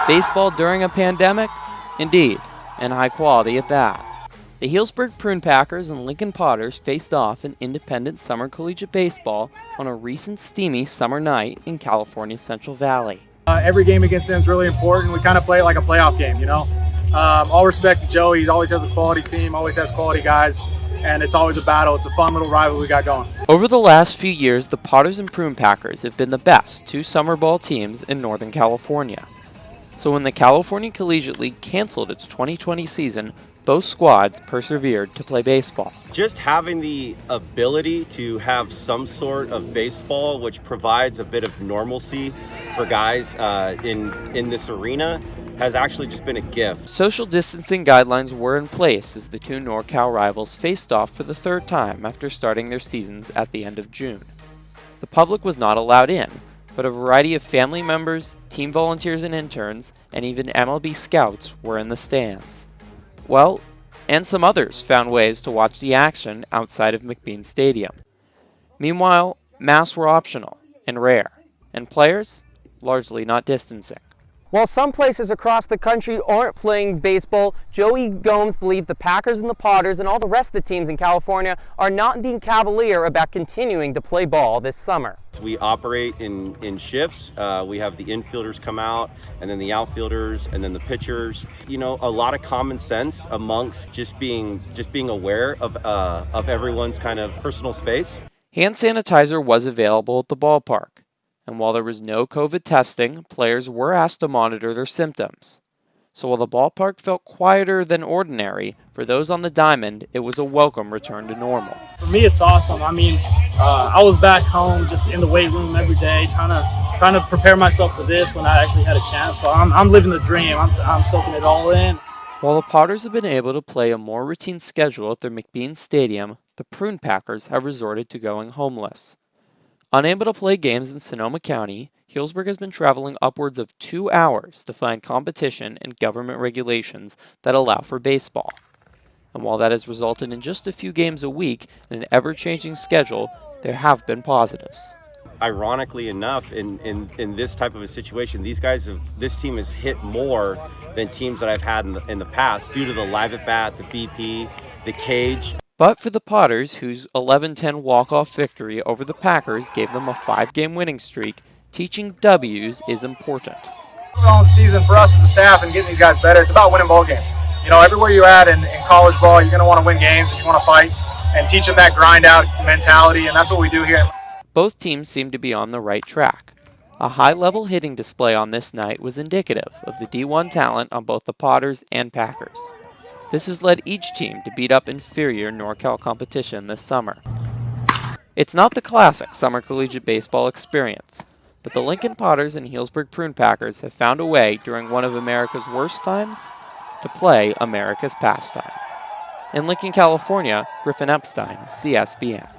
Baseball during a pandemic? Indeed, and high quality at that. The Healdsburg Prune Packers and Lincoln Potters faced off in independent summer collegiate baseball on a recent steamy summer night in California's Central Valley. Every game against them is really important. We kind of play it like a playoff game, you know. All respect to Joey. He always has a quality team, always has quality guys, and it's always a battle. It's a fun little rival we got going. Over the last few years, the Potters and Prune Packers have been the best two summer ball teams in Northern California. So when the California Collegiate League canceled its 2020 season, both squads persevered to play baseball. Just having the ability to have some sort of baseball, which provides a bit of normalcy for guys in this arena, has actually just been a gift. Social distancing guidelines were in place as the two NorCal rivals faced off for the third time after starting their seasons at the end of June. The public was not allowed in, but a variety of family members, team volunteers and interns, and even MLB scouts were in the stands. Well, and some others found ways to watch the action outside of McBean Stadium. Meanwhile, masks were optional and rare, and players largely not distancing. While some places across the country aren't playing baseball, Joey Gomes believes the Packers and the Potters and all the rest of the teams in California are not being cavalier about continuing to play ball this summer. We operate in shifts. We have the infielders come out, and then the outfielders, and then the pitchers. You know, a lot of common sense amongst just being aware of everyone's kind of personal space. Hand sanitizer was available at the ballpark. And while there was no COVID testing, players were asked to monitor their symptoms. So while the ballpark felt quieter than ordinary, for those on the diamond, it was a welcome return to normal. For me, it's awesome. I mean, I was back home just in the weight room every day, trying to prepare myself for this when I actually had a chance. So I'm living the dream. I'm soaking it all in. While the Potters have been able to play a more routine schedule at their McBean Stadium, the Prune Packers have resorted to going homeless. Unable to play games in Sonoma County, Healdsburg has been traveling upwards of 2 hours to find competition and government regulations that allow for baseball. And while that has resulted in just a few games a week and an ever-changing schedule, there have been positives. Ironically enough, in this type of a situation, this team has hit more than teams that I've had in the past due to the live at bat, the BP, the cage. But for the Potters, whose 11-10 walk-off victory over the Packers gave them a 5-game winning streak, teaching W's is important. All the season for us as a staff and getting these guys better, it's about winning ball games. You know, everywhere you're at in college ball, you're going to want to win games and you want to fight and teach them that grind-out mentality, and that's what we do here. Both teams seem to be on the right track. A high-level hitting display on this night was indicative of the D1 talent on both the Potters and Packers. This has led each team to beat up inferior NorCal competition this summer. It's not the classic summer collegiate baseball experience, but the Lincoln Potters and Healdsburg Prune Packers have found a way during one of America's worst times to play America's pastime. In Lincoln, California, Griffin Epstein, CSBN.